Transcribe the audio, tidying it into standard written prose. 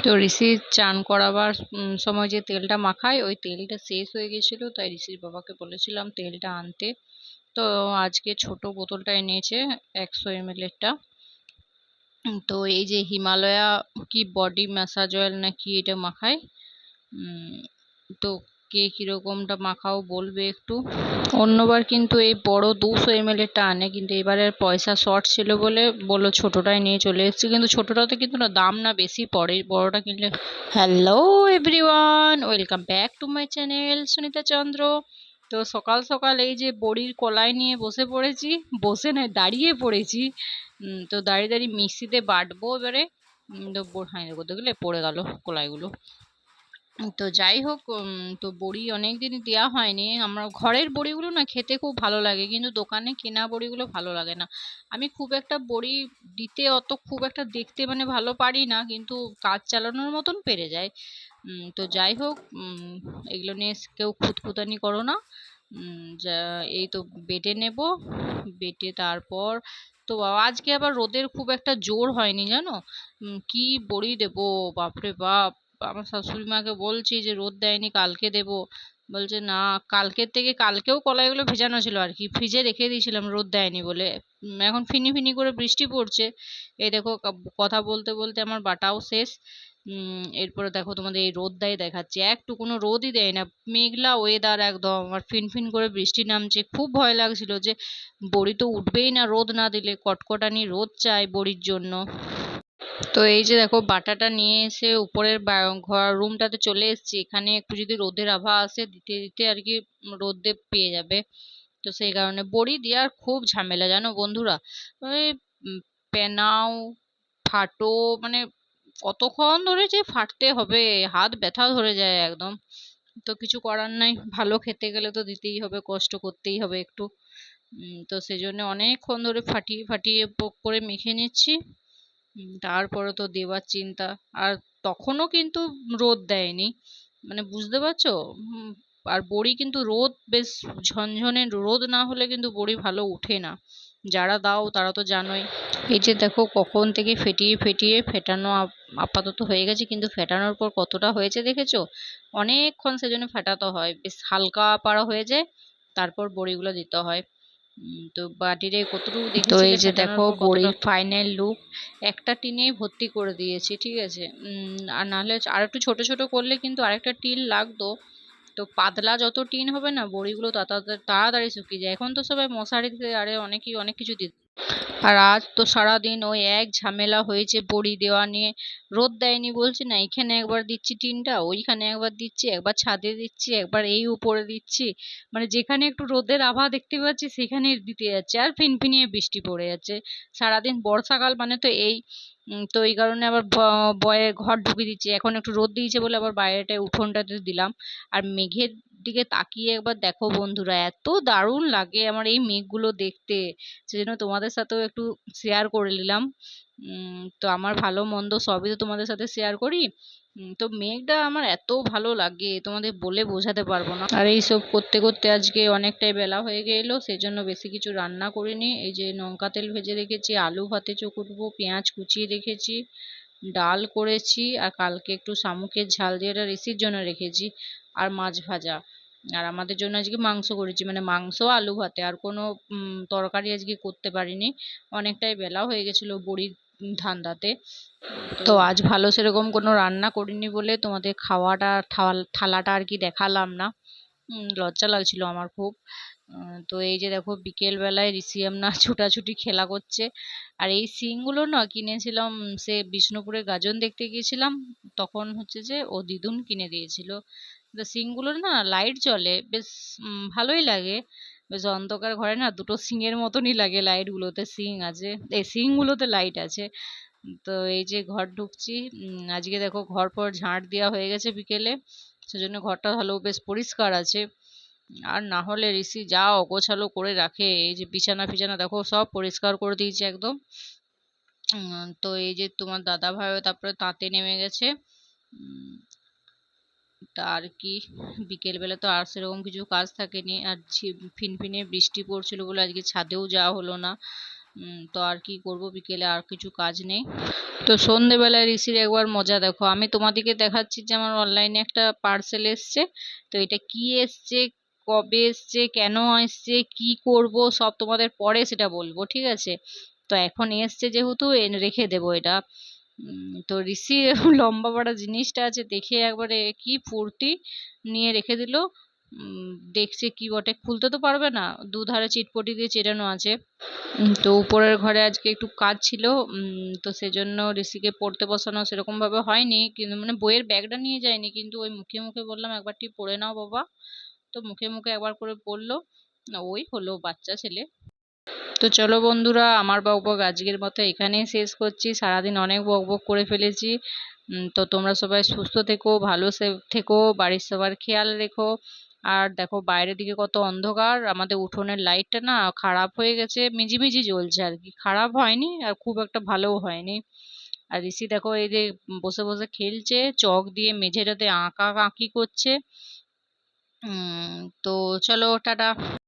তো ঋষির চান করাবার সময় যে তেলটা মাখায় ওই তেলটা শেষ হয়ে গেছিল, তাই ঋষির বাবাকে বলেছিলাম তেলটা আনতে। তো আজকে ছোট বোতলটা এনেছে, 100 ml-এরটা। তো এই যে হিমালয়া কি বডি ম্যাসাজ অয়েল না কি এটা মাখায়। উম, তো কে কিরকমটা মাখাও বলবে একটু। অন্যবার কিন্তু এই বড় 200 ml-এরটা আনে, কিন্তু এবারে পয়সা শর্ট ছিল বলে বললো ছোটটাই নিয়ে চলে এসেছি, কিন্তু ছোটটাতে কিন্তু না দাম না বেশি পড়ে, বড়টা কিনলে। Hello everyone, welcome back to my channel Sunita Chandra. তো সকাল সকাল এই যে বড়ির কলাই নিয়ে বসে পড়েছি, বসে নয় দাঁড়িয়ে পড়েছি। তো দাঁড়িয়ে দাঁড়িয়ে মিক্সিতে বাটবো এবারে। তো হ্যাঁ করতে গেলে পড়ে গেল কলাইগুলো। তো যাই হোক, তো বড়ি অনেকদিন দেওয়া হয়নি। আমরা ঘরের বড়িগুলো না খেতে খুব ভালো লাগে, কিন্তু দোকানে কেনা বড়িগুলো ভালো লাগে না। আমি খুব একটা বড়ি দিতে অত খুব একটা দেখতে মানে ভালো পারি না, কিন্তু কাজ চালানোর মতন পেরে যায়। তো যাই হোক, এগুলো নিয়ে কেউ খুঁতখুতানি করো না। যা এই তো বেটে নেব, বেটে তারপর তো বাবা আজকে আবার রোদের খুব একটা জোর হয়নি জানো। কি বড়ি দেবো, বাপরে বাপ। আমার শাশুড়ি মাকে বলছি যে রোদ দেয়নি কালকে দেবো, বলছে না। কালকের থেকে কালকেও কলাইগুলো ভেজানো ছিল আর কি, ফ্রিজে রেখে দিয়েছিলাম রোদ দেয়নি বলে। এখন ফিনি ফিনি করে বৃষ্টি পড়ছে। এই দেখো কথা বলতে বলতে আমার বাটাও শেষ। এরপরে দেখো তোমাদের এই রোদটাই দেখাচ্ছে, একটু কোনো রোদই দেয় না, মেঘলা ওয়েদার একদম, আর ফিনফিন করে বৃষ্টি নামছে। খুব ভয় লাগছিল যে বড়ি তো উঠবেই না রোদ না দিলে, কটকটানি রোদ চাই বড়ির জন্য। তো এই যে দেখো বাটাটা নিয়ে এসে উপরের ঘর রুমটাতে চলে এসেছি, এখানে একটু যদি রোদের আভা আসে দিতে দিতে আর কি রোদে পেয়ে যাবে। তো সেই কারণে বড়ি দেওয়ার খুব ঝামেলা জানো বন্ধুরা। ওই পেনাও, ফাটো, মানে কতক্ষণ ধরে যে ফাটতে হবে, হাত ব্যথা ধরে যায় একদম। তো কিছু করার নাই, ভালো খেতে গেলে তো দিতেই হবে, কষ্ট করতেই হবে একটু। তো সেজন্য অনেকক্ষণ ধরে ফাটিয়ে ফাটিয়ে করে মেখে নিচ্ছি। তারপরে তো দেওয়ার চিন্তা। আর তখনও কিন্তু রোদ দেয়নি, মানে বুঝতে পারছো। আর বড়ি কিন্তু রোদ বেশ ঝনঝনে রোদ না হলে কিন্তু বড়ি ভালো উঠে না। যারা দাও তারা তো জানোই। এই যে দেখো কখন থেকে ফেটিয়ে ফেটিয়ে ফেটানো আপাতত হয়ে গেছে, কিন্তু ফেটানোর পর কতটা হয়েছে দেখেছো। অনেকক্ষণ সেজন্য ফেটাতে হয়, বেশ হালকা পাড়া হয়ে যায়, তারপর বড়িগুলো দিতে হয়। তো বাটিরে কতটুকু তো দেখেছিলে এই যে ফেটানোর দেখো পর কতটা বড়ির ফাইনাল লুক। একটা টিনেই ভর্তি করে দিয়েছি, ঠিক আছে। আর নাহলে আর একটু ছোট ছোট করলে কিন্তু আরেকটা টিন লাগতো। তো পাতলা যত টিন হবে না বড়িগুলো তাড়াতাড়ি শুকিয়ে যায়। এখন তো সবাই মশারিতে আরে অনেকেই অনেক কিছু দিতে। আর আজ তো সারাদিন ওই এক ঝামেলা হয়েছে বড়ি দেওয়া নিয়ে। রোদ দেয়নি বলছি না, এখানে একবার দিচ্ছি টিনটা, ওইখানে একবার দিচ্ছি, একবার ছাদে দিচ্ছি, একবার এই উপরে দিচ্ছি। মানে যেখানে একটু রোদের আভা দেখতে পাচ্ছি সেখানে দিতে যাচ্ছে, আর ফিনফিনিয়ে বৃষ্টি পড়ে যাচ্ছে। সারাদিন বর্ষাকাল মানে তো এই। তো এই কারণে আবার বয়ে ঘর ঢুকিয়ে দিচ্ছি, এখন একটু রোদ দিয়েছে বলে আবার বাইরেটায় উঠোনটাতে দিলাম। আর মেঘের দিকে তাকিয়ে একবার দেখো বন্ধুরা, এত দারুণ লাগে আমার এই মেঘগুলো দেখতে। সেজন্য তোমাদের সাথেও একটু শেয়ার করে নিলাম। তো আমার ভালো মন্দ সবই তো তোমাদের সাথে শেয়ার করি। তো মেঘটা আমার এত ভালো লাগে তোমাদের বলে বোঝাতে পারবো না। আর এইসব করতে করতে আজকে অনেকটাই বেলা হয়ে গেলো, সেজন্য বেশি কিছু রান্না করিনি। এই যে লঙ্কা তেল ভেজে রেখেছি, আলু ভাতে চকুটবো, পেঁয়াজ কুচিয়ে রেখেছি, ডাল করেছি, আর কালকে একটু শামুকের ঝাল দিয়ে ঋষির জন্য রেখেছি, আর মাছ ভাজা। আর আমাদের জন্য আজকে মাংস করেছি, মানে মাংস আলু ভাতে, আর কোনো তরকারি আজকে করতে পারিনি। অনেকটাই বেলা হয়ে গেছিলো বড়ির ধান্দাতে। তো আজ ভালো সেরকম কোনো রান্না করিনি বলে তোমাদের খাওয়াটা থালাটা আর কি দেখালাম না। লজ্জা লাগছিল আমার খুব। তো এই যে দেখো বিকেল বেলায় ঋষি না ছুটাছুটি খেলা করছে। আর এই শিংগুলো না কিনেছিলাম, সে বিষ্ণুপুরে গাজন দেখতে গিয়েছিলাম, তখন হচ্ছে যে ও দিদুন কিনে দিয়েছিল। তো শিংগুলোর না লাইট জ্বলে বেশ, ভালোই লাগে। বেশ অন্ধকার ঘরে না দুটো শিংয়ের মতনই লাগে, লাইট গুলোতে শিং আছে, এই শিংগুলোতে লাইট আছে। তো এই যে ঘর ঢুকছি। আজকে দেখো ঘর পর ঝাঁট দেওয়া হয়ে গেছে বিকেলে, সেজন্য ঘরটা ভালো বেশ পরিষ্কার আছে। আর না হলে ঋষি যা অগোছালো করে রাখে, এই যে বিছানা ফিছানা দেখো সব পরিষ্কার করে দিয়েছে একদম। তো এই যে তোমার দাদা ভাইও তারপরে তাঁতে নেমে গেছে। তা আর কি, বিকেল বেলা তো আর সেরকম কিছু কাজ থাকেনি। আর ফিনফিনে বৃষ্টি পড়ছিল বলে আজকে ছাদেও যাওয়া হলো না। তো আর কি করব, বিকেলে আর কিছু কাজ নেই। তো সন্ধেবেলায় ঋষির একবার মজা দেখো, আমি তোমাদেরকে দেখাচ্ছি যে আমার অনলাইনে একটা পার্সেল এসছে। তো এটা কি এসছে, কবে এসছে, কেন এসছে, কি করব সব তোমাদের পরে সেটা বলবো, ঠিক আছে? তো এখন এসছে যেহেতু রেখে দেবো এটা। তো ঋষি লম্বা বড় জিনিসটা আছে দেখে একবারে কি ফুর্তি, নিয়ে রেখে দিল। দেখছে কি বটে, খুলতে তো পারবে না, দুধারে চিটপটি দিয়ে চেরানো আছে। তো উপরের ঘরে আজকে একটু কাজ ছিল। তো সেজন্য ঋষিকে পড়তে বসানো সেরকম ভাবে হয়নি, কিন্তু মানে বইয়ের ব্যাগটা নিয়ে যায়নি, কিন্তু ওই মুখে মুখে বললাম একবারটি পড়ে নাও বাবা। তো মুখে মুখে একবার করে পড়লো। ওই হলো, বাচ্চা ছেলে। তো চলো বন্ধুরা, আমার বকবক আজকের মতো এখানেই শেষ করছি, সারাদিন অনেক বকবক করে ফেলেছি। তো তোমরা সবাই সুস্থ থেকো, ভালো থেকো, বাড়ির সবার খেয়াল রেখো। আর দেখো বাইরের দিকে কত অন্ধকার, আমাদের উঠোনের লাইটটা না খারাপ হয়ে গেছে, মিজিমিজি জ্বলছে আর কি, খারাপ হয়নি আর খুব একটা ভালোও হয়নি। আর ঋষি দেখো এই যে বসে বসে খেলছে, চক দিয়ে মেঝেটাতে আঁকা আঁকি করছে। তো চলো, টাটা।